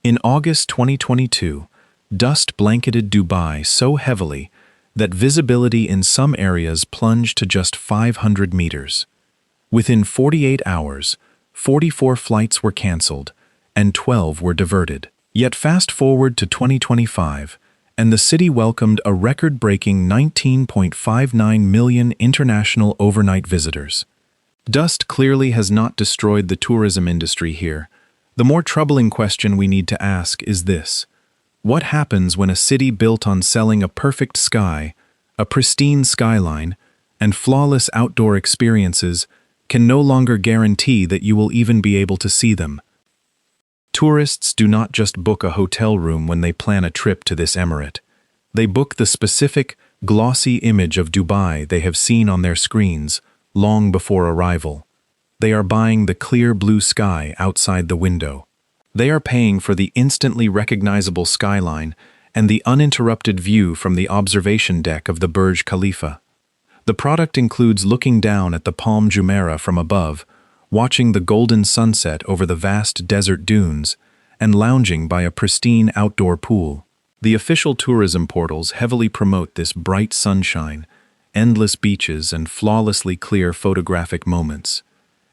In August 2022, dust blanketed Dubai so heavily that visibility in some areas plunged to just 500 meters. Within 48 hours, 44 flights were cancelled and 12 were diverted. Yet fast forward to 2025, and the city welcomed a record-breaking 19.59 million international overnight visitors. Dust clearly has not destroyed the tourism industry here. The more troubling question we need to ask is this: what happens when a city built on selling a perfect sky, a pristine skyline, and flawless outdoor experiences can no longer guarantee that you will even be able to see them? Tourists do not just book a hotel room when they plan a trip to this emirate. They book the specific, glossy image of Dubai they have seen on their screens long before arrival. They are buying the clear blue sky outside the window. They are paying for the instantly recognizable skyline and the uninterrupted view from the observation deck of the Burj Khalifa. The product includes looking down at the Palm Jumeirah from above, watching the golden sunset over the vast desert dunes, and lounging by a pristine outdoor pool. The official tourism portals heavily promote this bright sunshine, endless beaches, and flawlessly clear photographic moments.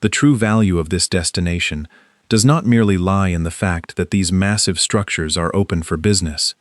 The true value of this destination does not merely lie in the fact that these massive structures are open for business.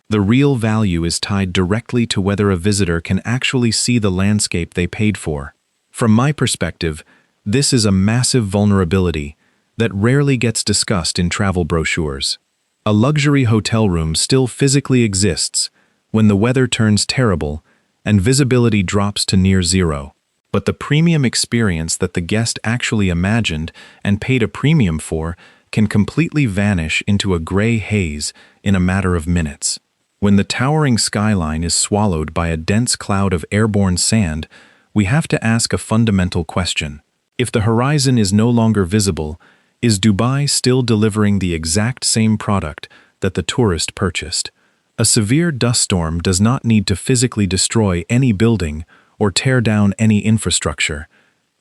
The real value is tied directly to whether a visitor can actually see the landscape they paid for. From my perspective, this is a massive vulnerability that rarely gets discussed in travel brochures. A luxury hotel room still physically exists when the weather turns terrible and visibility drops to near zero. But the premium experience that the guest actually imagined and paid a premium for can completely vanish into a gray haze in a matter of minutes. When the towering skyline is swallowed by a dense cloud of airborne sand, we have to ask a fundamental question. If the horizon is no longer visible, is Dubai still delivering the exact same product that the tourist purchased? A severe dust storm does not need to physically destroy any building or tear down any infrastructure.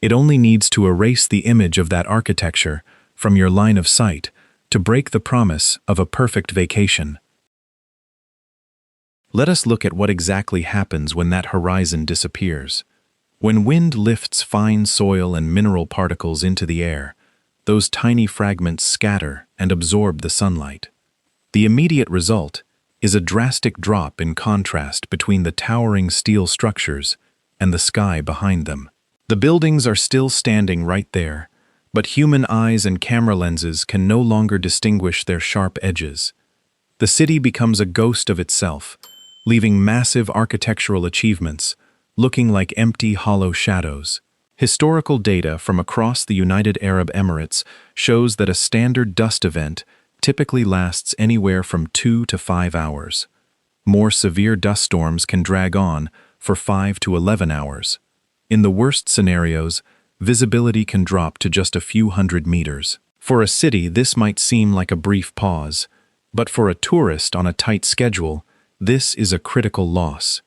It only needs to erase the image of that architecture from your line of sight to break the promise of a perfect vacation. Let us look at what exactly happens when that horizon disappears. When wind lifts fine soil and mineral particles into the air, those tiny fragments scatter and absorb the sunlight. The immediate result is a drastic drop in contrast between the towering steel structures and the sky behind them. The buildings are still standing right there, but human eyes and camera lenses can no longer distinguish their sharp edges. The city becomes a ghost of itself, leaving massive architectural achievements looking like empty, hollow shadows. Historical data from across the United Arab Emirates shows that a standard dust event typically lasts anywhere from 2 to 5 hours. More severe dust storms can drag on for 5 to 11 hours. In the worst scenarios, visibility can drop to just a few hundred meters. For a city, this might seem like a brief pause, but for a tourist on a tight schedule, this is a critical loss.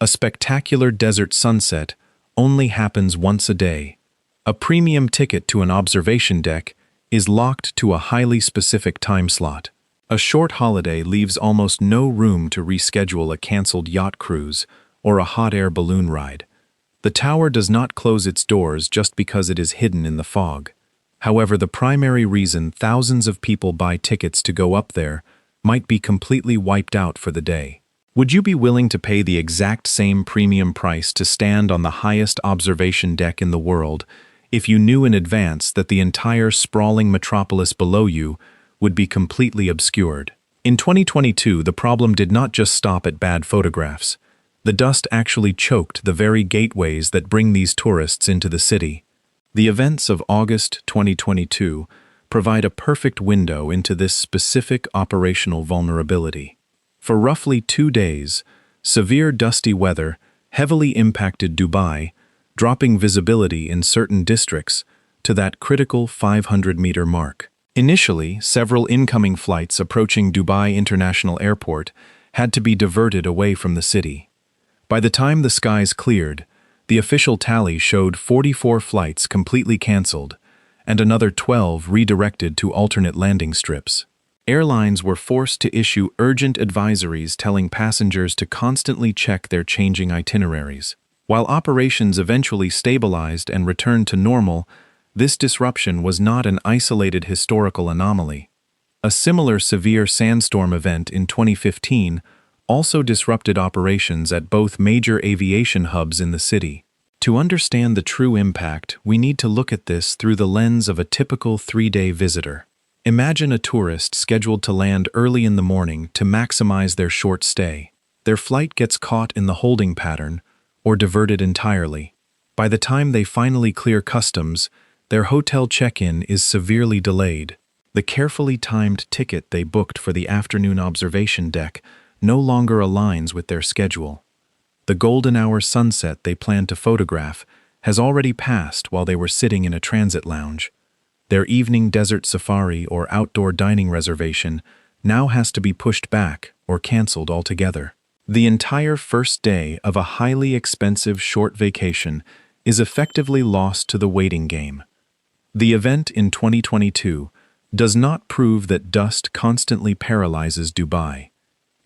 A spectacular desert sunset only happens once a day. A premium ticket to an observation deck is locked to a highly specific time slot. A short holiday leaves almost no room to reschedule a canceled yacht cruise or a hot air balloon ride. The tower does not close its doors just because it is hidden in the fog. However, the primary reason thousands of people buy tickets to go up there might be completely wiped out for the day. Would you be willing to pay the exact same premium price to stand on the highest observation deck in the world if you knew in advance that the entire sprawling metropolis below you would be completely obscured? In 2022, the problem did not just stop at bad photographs. The dust actually choked the very gateways that bring these tourists into the city. The events of August 2022 provide a perfect window into this specific operational vulnerability. For roughly 2 days, severe dusty weather heavily impacted Dubai, dropping visibility in certain districts to that critical 500-meter mark. Initially, several incoming flights approaching Dubai International Airport had to be diverted away from the city. By the time the skies cleared, the official tally showed 44 flights completely cancelled and another 12 redirected to alternate landing strips. Airlines were forced to issue urgent advisories telling passengers to constantly check their changing itineraries. While operations eventually stabilized and returned to normal, this disruption was not an isolated historical anomaly. A similar severe sandstorm event in 2015 also disrupted operations at both major aviation hubs in the city. To understand the true impact, we need to look at this through the lens of a typical 3-day visitor. Imagine a tourist scheduled to land early in the morning to maximize their short stay. Their flight gets caught in the holding pattern or diverted entirely. By the time they finally clear customs, their hotel check-in is severely delayed. The carefully timed ticket they booked for the afternoon observation deck no longer aligns with their schedule. The golden hour sunset they planned to photograph has already passed while they were sitting in a transit lounge. Their evening desert safari or outdoor dining reservation now has to be pushed back or canceled altogether. The entire first day of a highly expensive short vacation is effectively lost to the waiting game. The event in 2022 does not prove that dust constantly paralyzes Dubai.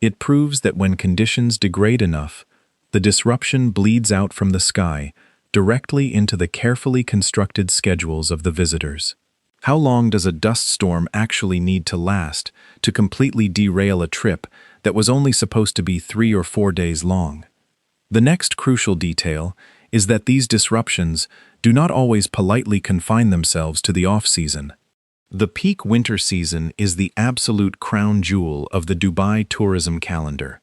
It proves that when conditions degrade enough, the disruption bleeds out from the sky directly into the carefully constructed schedules of the visitors. How long does a dust storm actually need to last to completely derail a trip that was only supposed to be 3 or 4 days long? The next crucial detail is that these disruptions do not always politely confine themselves to the off-season. The peak winter season is the absolute crown jewel of the Dubai tourism calendar.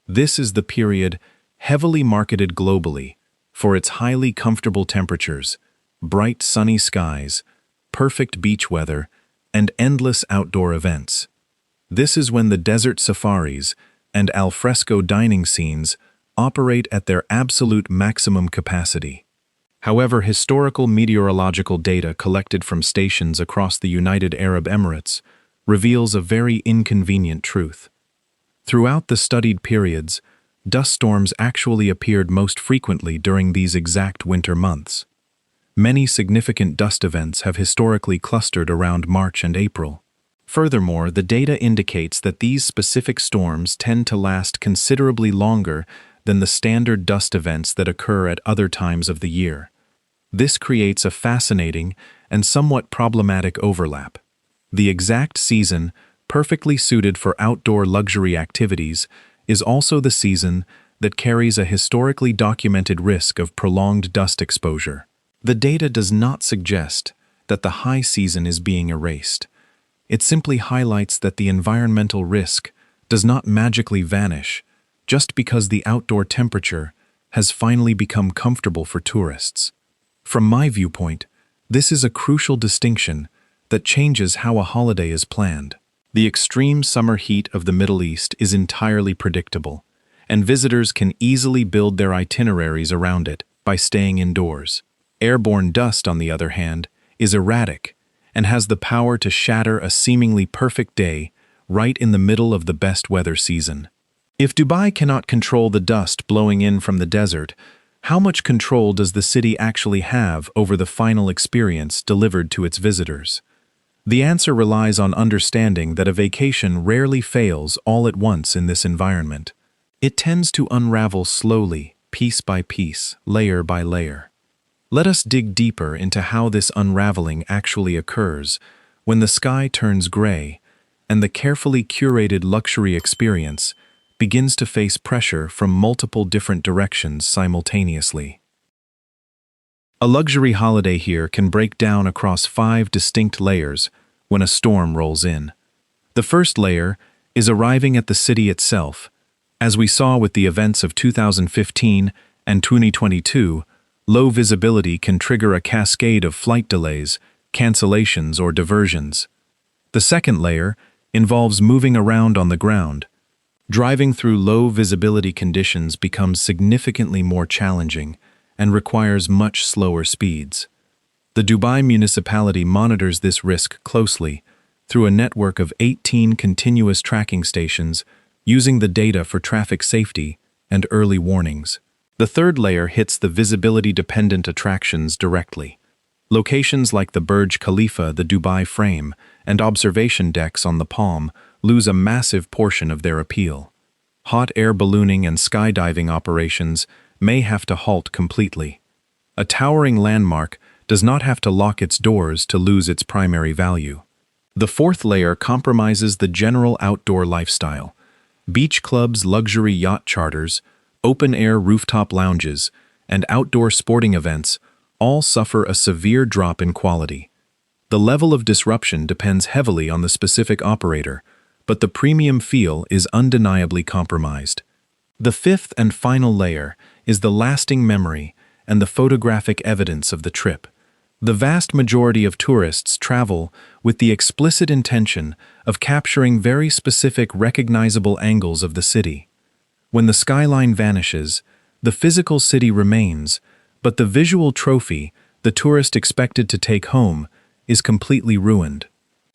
This is the period heavily marketed globally for its highly comfortable temperatures, bright sunny skies, perfect beach weather, and endless outdoor events. This is when the desert safaris and alfresco dining scenes operate at their absolute maximum capacity. However, historical meteorological data collected from stations across the United Arab Emirates reveals a very inconvenient truth. Throughout the studied periods, dust storms actually appeared most frequently during these exact winter months. Many significant dust events have historically clustered around March and April. Furthermore, the data indicates that these specific storms tend to last considerably longer than the standard dust events that occur at other times of the year. This creates a fascinating and somewhat problematic overlap. The exact season, perfectly suited for outdoor luxury activities, is also the season that carries a historically documented risk of prolonged dust exposure. The data does not suggest that the high season is being erased. It simply highlights that the environmental risk does not magically vanish just because the outdoor temperature has finally become comfortable for tourists. From my viewpoint, this is a crucial distinction that changes how a holiday is planned. The extreme summer heat of the Middle East is entirely predictable, and visitors can easily build their itineraries around it by staying indoors. Airborne dust, on the other hand, is erratic and has the power to shatter a seemingly perfect day right in the middle of the best weather season. If Dubai cannot control the dust blowing in from the desert, how much control does the city actually have over the final experience delivered to its visitors? The answer relies on understanding that a vacation rarely fails all at once in this environment. It tends to unravel slowly, piece by piece, layer by layer. Let us dig deeper into how this unraveling actually occurs when the sky turns gray and the carefully curated luxury experience begins to face pressure from multiple different directions simultaneously. A luxury holiday here can break down across 5 distinct layers when a storm rolls in. The first layer is arriving at the city itself. As we saw with the events of 2015 and 2022, low visibility can trigger a cascade of flight delays, cancellations, or diversions. The second layer involves moving around on the ground. Driving through low visibility conditions becomes significantly more challenging and requires much slower speeds. The Dubai municipality monitors this risk closely through a network of 18 continuous tracking stations using the data for traffic safety and early warnings. The third layer hits the visibility-dependent attractions directly. Locations like the Burj Khalifa, the Dubai Frame, and observation decks on the Palm lose a massive portion of their appeal. Hot air ballooning and skydiving operations may have to halt completely. A towering landmark does not have to lock its doors to lose its primary value. The fourth layer compromises the general outdoor lifestyle. Beach clubs, luxury yacht charters, open-air rooftop lounges, and outdoor sporting events all suffer a severe drop in quality. The level of disruption depends heavily on the specific operator, but the premium feel is undeniably compromised. The fifth and final layer is the lasting memory and the photographic evidence of the trip. The vast majority of tourists travel with the explicit intention of capturing very specific recognizable angles of the city. When the skyline vanishes, the physical city remains, but the visual trophy the tourist expected to take home is completely ruined.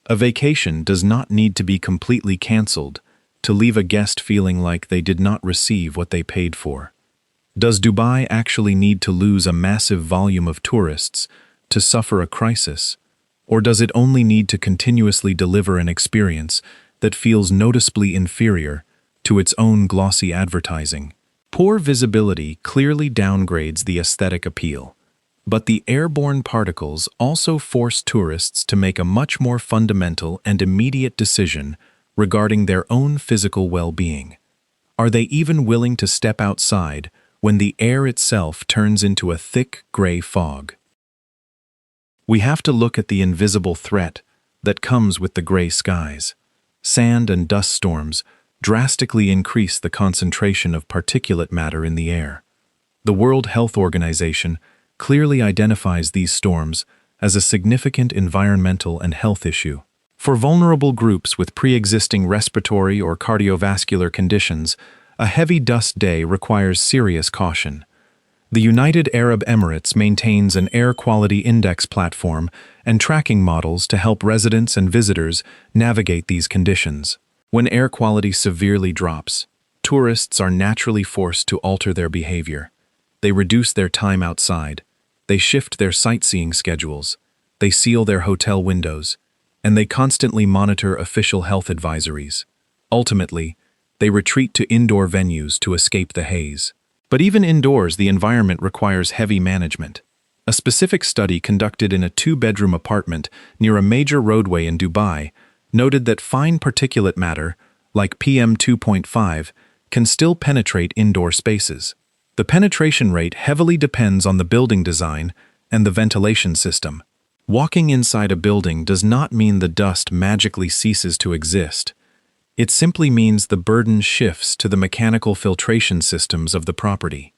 A vacation does not need to be completely canceled to leave a guest feeling like they did not receive what they paid for. Does Dubai actually need to lose a massive volume of tourists to suffer a crisis, or does it only need to continuously deliver an experience that feels noticeably inferior to its own glossy advertising? Poor visibility clearly downgrades the aesthetic appeal, but the airborne particles also force tourists to make a much more fundamental and immediate decision regarding their own physical well-being. Are they even willing to step outside when the air itself turns into a thick gray fog? We have to look at the invisible threat that comes with the gray skies. Sand and dust storms drastically increase the concentration of particulate matter in the air. The World Health Organization clearly identifies these storms as a significant environmental and health issue. For vulnerable groups with pre-existing respiratory or cardiovascular conditions, a heavy dust day requires serious caution. The United Arab Emirates maintains an air quality index platform and tracking models to help residents and visitors navigate these conditions. When air quality severely drops, tourists are naturally forced to alter their behavior. They reduce their time outside, they shift their sightseeing schedules, they seal their hotel windows, and they constantly monitor official health advisories. Ultimately, they retreat to indoor venues to escape the haze. But even indoors, the environment requires heavy management. A specific study conducted in a two-bedroom apartment near a major roadway in Dubai noted that fine particulate matter, like PM 2.5, can still penetrate indoor spaces. The penetration rate heavily depends on the building design and the ventilation system. Walking inside a building does not mean the dust magically ceases to exist. It simply means the burden shifts to the mechanical filtration systems of the property.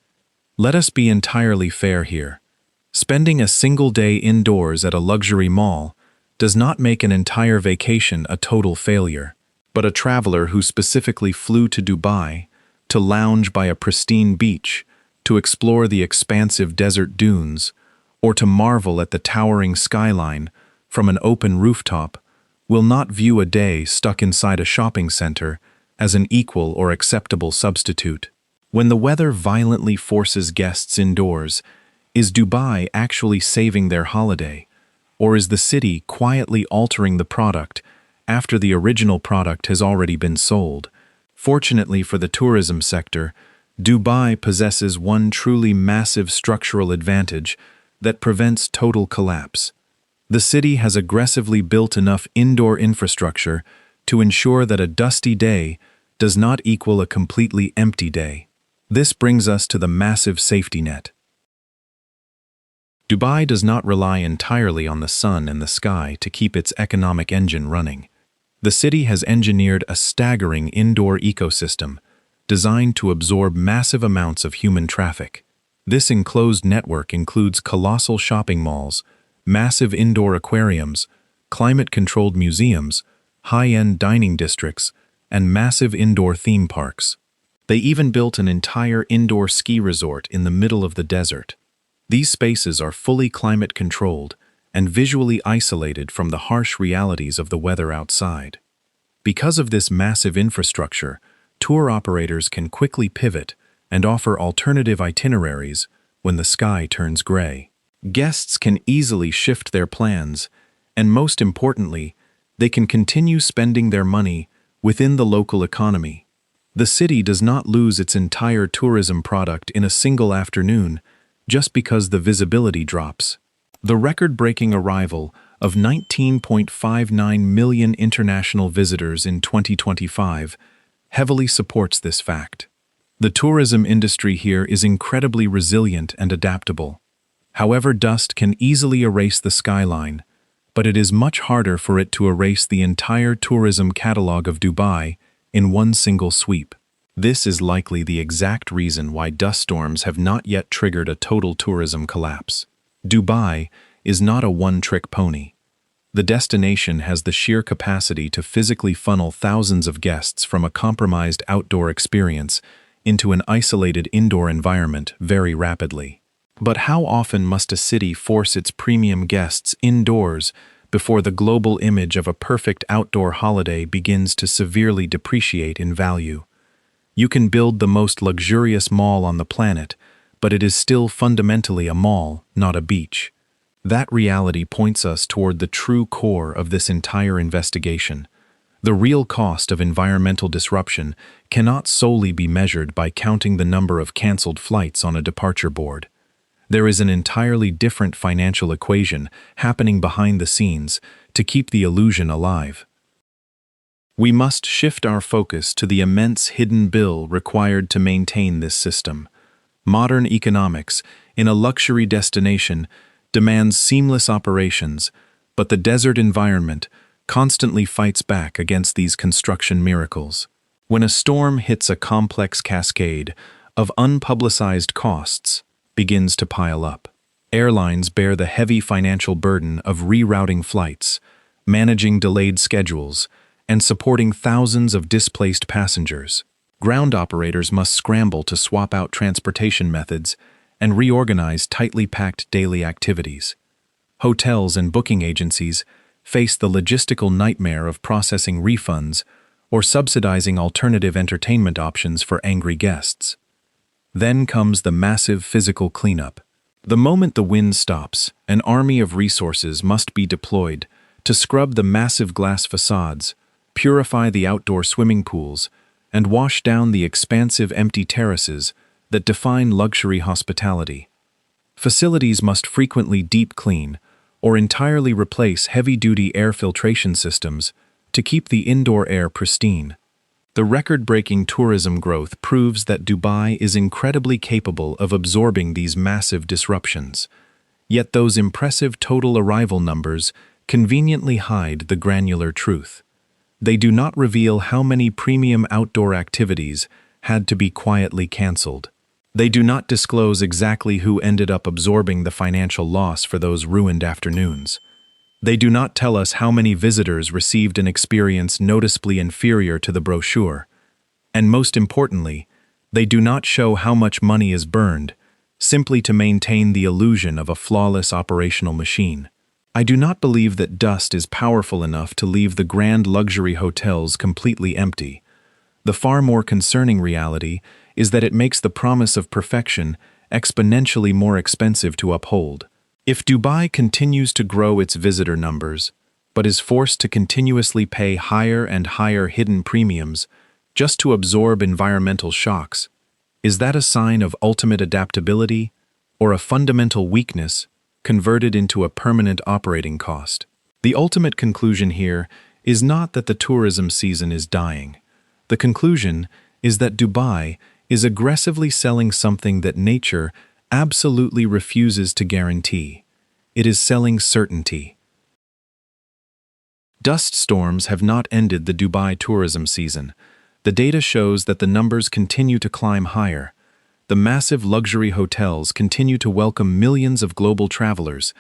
Let us be entirely fair here. Spending a single day indoors at a luxury mall does not make an entire vacation a total failure. But a traveler who specifically flew to Dubai to lounge by a pristine beach, to explore the expansive desert dunes, or to marvel at the towering skyline from an open rooftop will not view a day stuck inside a shopping center as an equal or acceptable substitute. When the weather violently forces guests indoors, is Dubai actually saving their holiday, or is the city quietly altering the product after the original product has already been sold? Fortunately for the tourism sector, Dubai possesses one truly massive structural advantage that prevents total collapse. The city has aggressively built enough indoor infrastructure to ensure that a dusty day does not equal a completely empty day. This brings us to the massive safety net. Dubai does not rely entirely on the sun and the sky to keep its economic engine running. The city has engineered a staggering indoor ecosystem designed to absorb massive amounts of human traffic. This enclosed network includes colossal shopping malls, massive indoor aquariums, climate-controlled museums, high-end dining districts, and massive indoor theme parks. They even built an entire indoor ski resort in the middle of the desert. These spaces are fully climate-controlled and visually isolated from the harsh realities of the weather outside. Because of this massive infrastructure, tour operators can quickly pivot and offer alternative itineraries when the sky turns gray. Guests can easily shift their plans, and most importantly, they can continue spending their money within the local economy. The city does not lose its entire tourism product in a single afternoon just because the visibility drops. The record-breaking arrival of 19.59 million international visitors in 2025 heavily supports this fact. The tourism industry here is incredibly resilient and adaptable. However, dust can easily erase the skyline, but it is much harder for it to erase the entire tourism catalog of Dubai in one single sweep. This is likely the exact reason why dust storms have not yet triggered a total tourism collapse. Dubai is not a one-trick pony. The destination has the sheer capacity to physically funnel thousands of guests from a compromised outdoor experience into an isolated indoor environment very rapidly. But how often must a city force its premium guests indoors before the global image of a perfect outdoor holiday begins to severely depreciate in value? You can build the most luxurious mall on the planet, but it is still fundamentally a mall, not a beach. That reality points us toward the true core of this entire investigation. The real cost of environmental disruption cannot solely be measured by counting the number of canceled flights on a departure board. There is an entirely different financial equation happening behind the scenes to keep the illusion alive. We must shift our focus to the immense hidden bill required to maintain this system. Modern economics, in a luxury destination, demands seamless operations, but the desert environment constantly fights back against these construction miracles. When a storm hits, a complex cascade of unpublicized costs begins to pile up. Airlines bear the heavy financial burden of rerouting flights, managing delayed schedules, and supporting thousands of displaced passengers. Ground operators must scramble to swap out transportation methods and reorganize tightly packed daily activities. Hotels and booking agencies face the logistical nightmare of processing refunds or subsidizing alternative entertainment options for angry guests. Then comes the massive physical cleanup. The moment the wind stops, an army of resources must be deployed to scrub the massive glass facades, purify the outdoor swimming pools, and wash down the expansive empty terraces that define luxury hospitality. Facilities must frequently deep clean or entirely replace heavy-duty air filtration systems to keep the indoor air pristine. The record-breaking tourism growth proves that Dubai is incredibly capable of absorbing these massive disruptions. Yet those impressive total arrival numbers conveniently hide the granular truth. They do not reveal how many premium outdoor activities had to be quietly canceled. They do not disclose exactly who ended up absorbing the financial loss for those ruined afternoons. They do not tell us how many visitors received an experience noticeably inferior to the brochure. And most importantly, they do not show how much money is burned, simply to maintain the illusion of a flawless operational machine. I do not believe that dust is powerful enough to leave the grand luxury hotels completely empty. The far more concerning reality is that it makes the promise of perfection exponentially more expensive to uphold. If Dubai continues to grow its visitor numbers, but is forced to continuously pay higher and higher hidden premiums just to absorb environmental shocks, is that a sign of ultimate adaptability or a fundamental weakness converted into a permanent operating cost? The ultimate conclusion here is not that the tourism season is dying. The conclusion is that Dubai is aggressively selling something that nature absolutely refuses to guarantee. It is selling certainty. Dust storms have not ended the Dubai tourism season. The data shows that the numbers continue to climb higher. The massive luxury hotels continue to welcome millions of global travelers,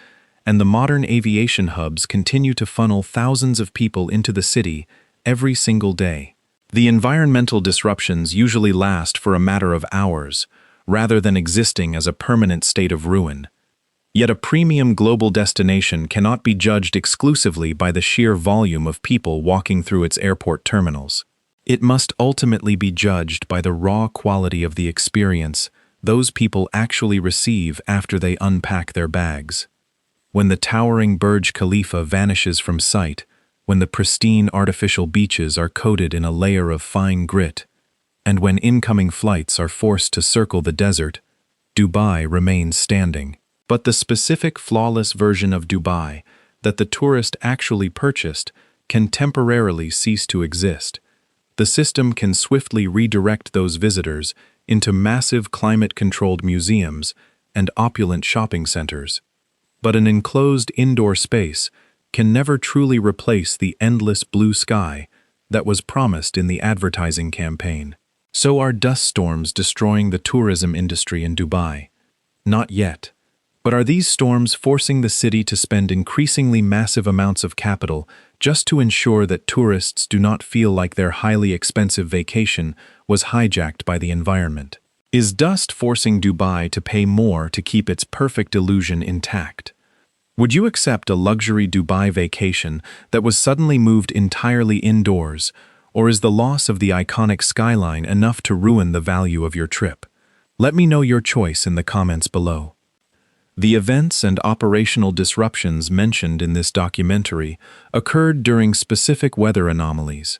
and the modern aviation hubs continue to funnel thousands of people into the city every single day. The environmental disruptions usually last for a matter of hours, rather than existing as a permanent state of ruin. Yet a premium global destination cannot be judged exclusively by the sheer volume of people walking through its airport terminals. It must ultimately be judged by the raw quality of the experience those people actually receive after they unpack their bags. When the towering Burj Khalifa vanishes from sight, when the pristine artificial beaches are coated in a layer of fine grit, and when incoming flights are forced to circle the desert, Dubai remains standing. But the specific flawless version of Dubai that the tourist actually purchased can temporarily cease to exist. The system can swiftly redirect those visitors into massive climate-controlled museums and opulent shopping centers. But an enclosed indoor space can never truly replace the endless blue sky that was promised in the advertising campaign. So are dust storms destroying the tourism industry in Dubai? Not yet. But are these storms forcing the city to spend increasingly massive amounts of capital just to ensure that tourists do not feel like their highly expensive vacation was hijacked by the environment? Is dust forcing Dubai to pay more to keep its perfect illusion intact? Would you accept a luxury Dubai vacation that was suddenly moved entirely indoors, or is the loss of the iconic Skyline enough to ruin the value of your trip? Let me know your choice in the comments below. The events and operational disruptions mentioned in this documentary occurred during specific weather anomalies.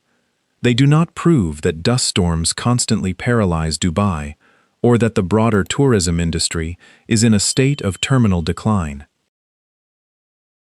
They do not prove that dust storms constantly paralyze Dubai, or that the broader tourism industry is in a state of terminal decline.